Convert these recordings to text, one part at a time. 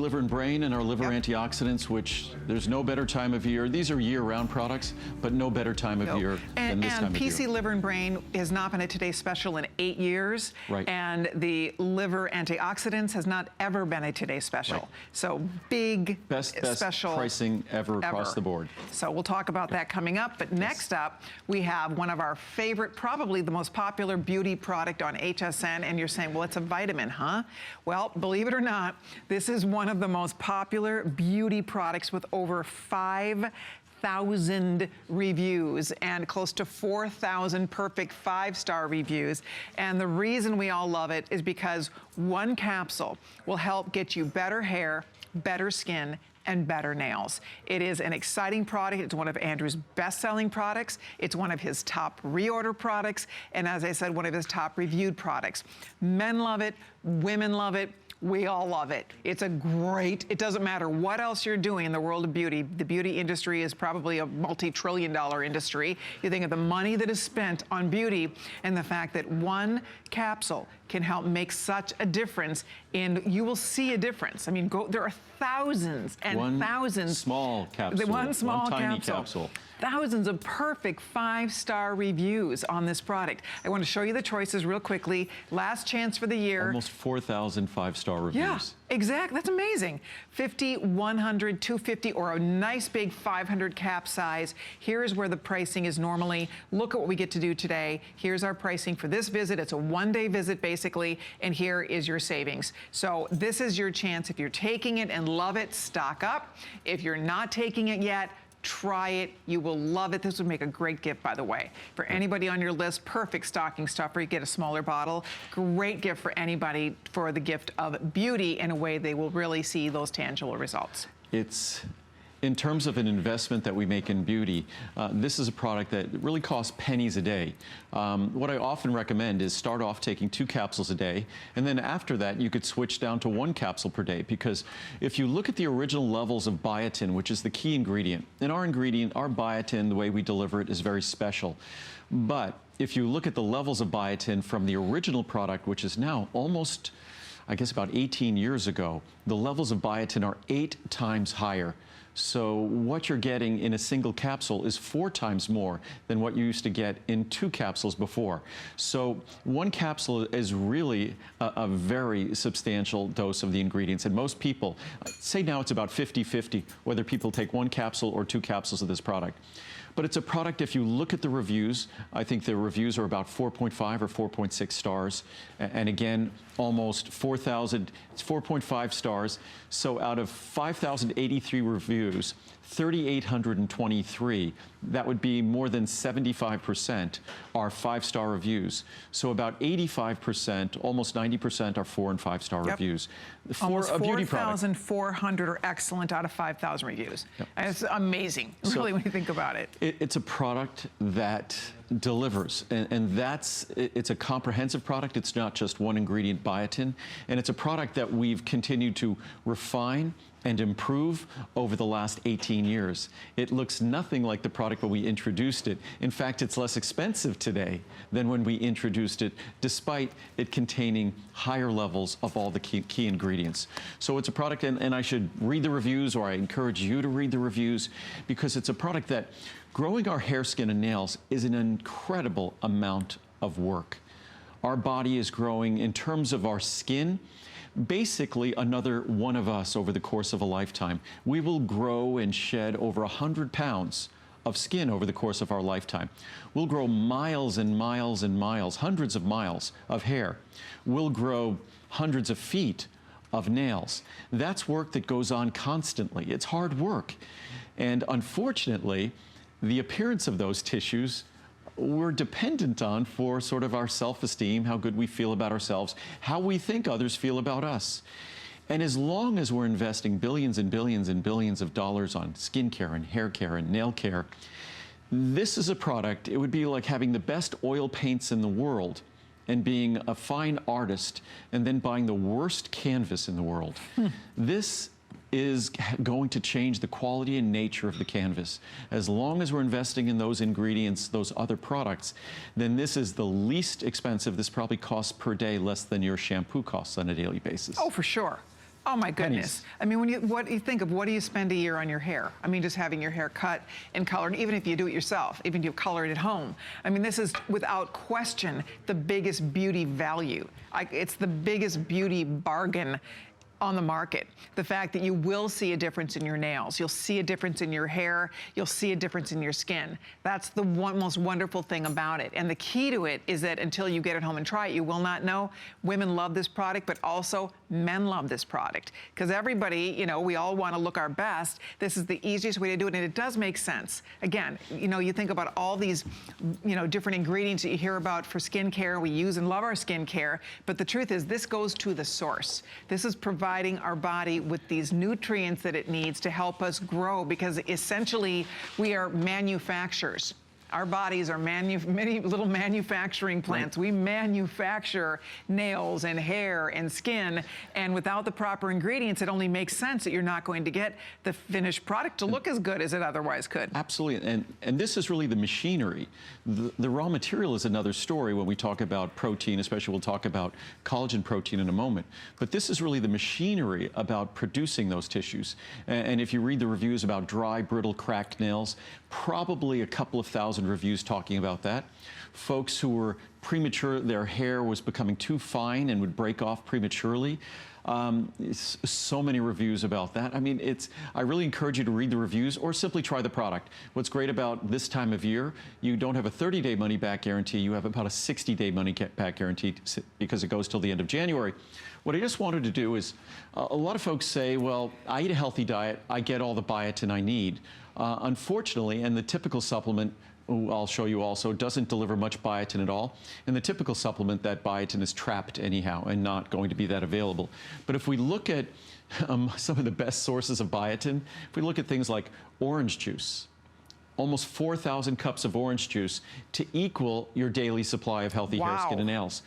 liver and brain and our liver antioxidants, which there's no better time of year. These are year-round products, but no better time of year than this time of year. And PC Liver and Brain has not been a Today Special in 8 years. Right. And the liver antioxidants has not ever been a Today Special. Right. So big best special pricing ever across the board. So we'll talk about that coming up. But next up, we have one of our favorite, probably the most popular beauty product on HSN. And you're saying, well, it's a vitamin, huh? Well, believe it or not, this is one of the most popular beauty products with over 5,000 reviews and close to 4,000 perfect 5-star reviews. And the reason we all love it is because one capsule will help get you better hair, better skin, and better nails. It is an exciting product. It's one of Andrew's best-selling products. It's one of his top reorder products. And as I said, one of his top reviewed products. Men love it, women love it, we all love it. It's a great, it doesn't matter what else you're doing in the world of beauty. The beauty industry is probably a multi-trillion-dollar industry. You think of the money that is spent on beauty and the fact that one capsule can help make such a difference, and you will see a difference. I mean, there are thousands and thousands. Small capsule. One small tiny capsule. Thousands of perfect 5-star reviews on this product. I want to show you the choices real quickly. Last chance for the year. Almost 4,000 5-star reviews. Yeah, exactly. That's amazing. 50, 100, 250, or a nice big 500 cap size. Here's where the pricing is normally. Look at what we get to do today. Here's our pricing for this visit. It's a one-day visit, basically, and here is your savings. So this is your chance. If you're taking it and love it, stock up. If you're not taking it yet, try it. You will love it. This would make a great gift, by the way. For anybody on your list, perfect stocking stuffer. You get a smaller bottle. Great gift for anybody for the gift of beauty in a way they will really see those tangible results. It's, in terms of an investment that we make in beauty, this is a product that really costs pennies a day. What I often recommend is start off taking 2 capsules a day, and then after that you could switch down to 1 capsule per day, because if you look at the original levels of biotin, which is the key ingredient, and our biotin, the way we deliver it, is very special. But if you look at the levels of biotin from the original product, which is now almost, I guess about 18 years ago, the levels of biotin are 8 times higher. So what you're getting in a single capsule is 4 times more than what you used to get in 2 capsules before. So 1 capsule is really a very substantial dose of the ingredients. And most people, say now it's about 50-50, whether people take 1 capsule or 2 capsules of this product. But it's a product, if you look at the reviews, I think the reviews are about 4.5 or 4.6 stars. And again, almost 4,000, it's 4.5 stars. So out of 5,083 reviews, 3,823, that would be more than 75% are 5-star reviews. So about 85%, almost 90% are 4- and 5-star reviews. Almost 4,400 are excellent out of 5,000 reviews. And it's amazing, really, when you think about it. It's a product that delivers, and it's a comprehensive product. It's not just one ingredient, biotin, and it's a product that we've continued to refine and improve over the last 18 years. It looks nothing like the product when we introduced it. In fact, it's less expensive today than when we introduced it, despite it containing higher levels of all the key ingredients. So it's a product, and I should read the reviews, or I encourage you to read the reviews, because it's a product that growing our hair, skin, and nails is an incredible amount of work. Our body is growing, in terms of our skin, basically another one of us over the course of a lifetime. We will grow and shed over 100 pounds of skin over the course of our lifetime. We'll grow miles and miles and miles, hundreds of miles of hair. We'll grow hundreds of feet of nails. That's work that goes on constantly. It's hard work. And unfortunately, the appearance of those tissues we're dependent on for sort of our self-esteem, how good we feel about ourselves, how we think others feel about us. And as long as we're investing billions and billions and billions of dollars on skincare and hair care and nail care, this is a product, it would be like having the best oil paints in the world and being a fine artist and then buying the worst canvas in the world. This is going to change the quality and nature of the canvas. As long as we're investing in those ingredients, those other products, then this is the least expensive. This probably costs per day less than your shampoo costs on a daily basis. Oh, for sure. Oh my goodness. Pennies. I mean, what do you think of, what do you spend a year on your hair? I mean, just having your hair cut and colored, even if you do it yourself, even if you color it at home. I mean, this is without question the biggest beauty value. It's the biggest beauty bargain on the market. The fact that you will see a difference in your nails, you'll see a difference in your hair, you'll see a difference in your skin. That's the most wonderful thing about it. And the key to it is that until you get it home and try it, you will not know. Women love this product, but also men love this product. Because everybody, you know, we all want to look our best. This is the easiest way to do it, and it does make sense. Again, you know, you think about all these, you know, different ingredients that you hear about for skincare. We use and love our skincare, but the truth is this goes to the source. This is providing our body with these nutrients that it needs to help us grow, because essentially we are manufacturers. Our bodies are many little manufacturing plants. Right. We manufacture nails and hair and skin, and without the proper ingredients, it only makes sense that you're not going to get the finished product to look as good as it otherwise could. Absolutely, and this is really the machinery. The raw material is another story when we talk about protein, especially we'll talk about collagen protein in a moment. But this is really the machinery about producing those tissues. And if you read the reviews about dry, brittle, cracked nails, probably a couple of thousand reviews talking about that. Folks who were premature, their hair was becoming too fine and would break off prematurely. So many reviews about that. I mean, I really encourage you to read the reviews or simply try the product. What's great about this time of year, you don't have a 30-day money-back guarantee. You have about a 60-day money-back guarantee because it goes till the end of January. What I just wanted to do is, a lot of folks say, well, I eat a healthy diet, I get all the biotin I need. Unfortunately, and the typical supplement, I'll show you also, doesn't deliver much biotin at all. In the typical supplement, that biotin is trapped anyhow and not going to be that available. But if we look at some of the best sources of biotin, if we look at things like orange juice, almost 4,000 cups of orange juice to equal your daily supply of healthy hair, skin, and nails.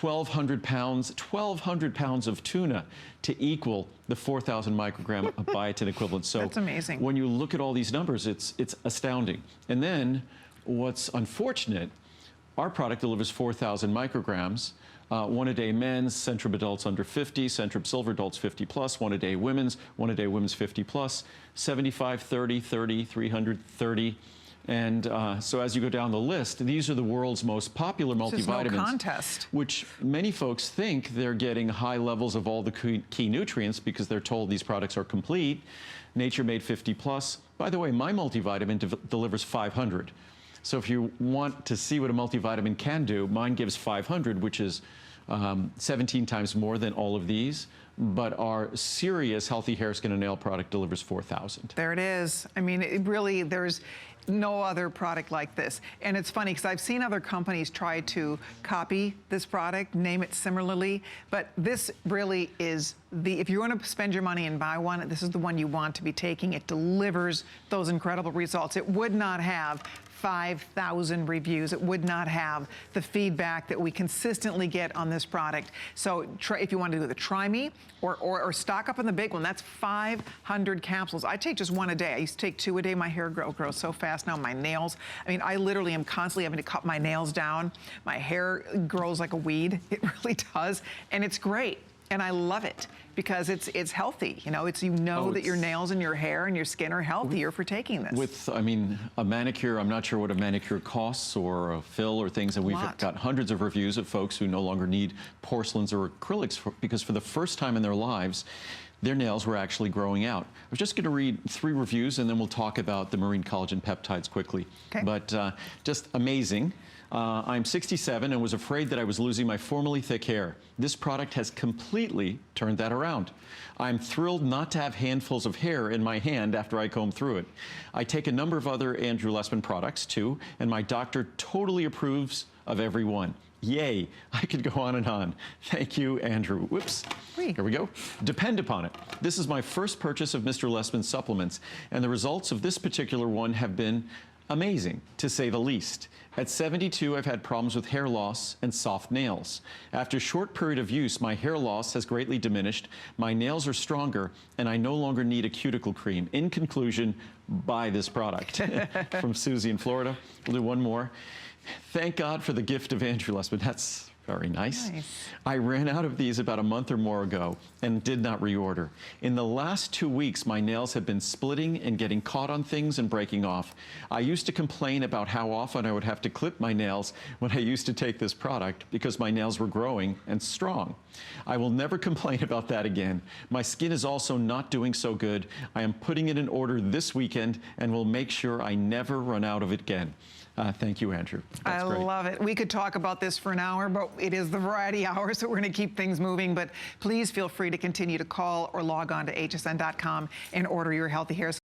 1,200 pounds of tuna to equal the 4,000 microgram of biotin equivalent. So that's amazing. When you look at all these numbers, it's astounding. And then what's unfortunate, our product delivers 4,000 micrograms. One a day men's, Centrum adults under 50, Centrum Silver adults 50 plus, one a day women's 50 plus, 75, 30, 30, 300, 30. And so as you go down the list, these are the world's most popular multivitamins. There's no contest. Which many folks think they're getting high levels of all the key nutrients because they're told these products are complete. Nature made 50 plus. By the way, my multivitamin delivers 500. So if you want to see what a multivitamin can do, mine gives 500, which is 17 times more than all of these. But our serious healthy hair, skin, and nail product delivers 4,000. There it is. I mean, it really, there's no other product like this. And it's funny because I've seen other companies try to copy this product, name it similarly, but this really is if you want to spend your money and buy one, this is the one you want to be taking. It delivers those incredible results. It would not have 5,000 reviews. It would not have the feedback that we consistently get on this product. So if you want to do the Try Me or stock up on the big one, that's 500 capsules. I take just one a day. I used to take 2 a day. My hair grows so fast now. My nails, I mean, I literally am constantly having to cut my nails down. My hair grows like a weed. It really does. And it's great. And I love it because it's healthy. You know, that your nails and your hair and your skin are healthier for taking this. With, I mean, a manicure, I'm not sure what a manicure costs or a fill or things, and we've got hundreds of reviews of folks who no longer need porcelains or acrylics because for the first time in their lives, their nails were actually growing out. I was just going to read 3 reviews and then we'll talk about the marine collagen peptides quickly. Okay. But just amazing. I'm 67 and was afraid that I was losing my formerly thick hair. This product has completely turned that around. I'm thrilled not to have handfuls of hair in my hand after I comb through it. I take a number of other Andrew Lessman products too, and my doctor totally approves of every one. Yay, I could go on and on. Thank you, Andrew. Whoops, here we go. Depend upon it. This is my first purchase of Mr. Lessman supplements, and the results of this particular one have been amazing, to say the least. At 72, I've had problems with hair loss and soft nails. After a short period of use, my hair loss has greatly diminished, my nails are stronger, and I no longer need a cuticle cream. In conclusion, buy this product. From Susie in Florida. We'll do one more. Thank God for the gift of Andrew Lessman. That's Very nice. Nice. I ran out of these about a month or more ago and did not reorder. In the last 2 weeks, my nails have been splitting and getting caught on things and breaking off. I used to complain about how often I would have to clip my nails when I used to take this product because my nails were growing and strong. I will never complain about that again. My skin is also not doing so good. I am putting it in order this weekend and will make sure I never run out of it again. Thank you, Andrew. That's great. I love it. We could talk about this for an hour, but it is the variety hour, so we're going to keep things moving. But please feel free to continue to call or log on to hsn.com and order your healthy hair.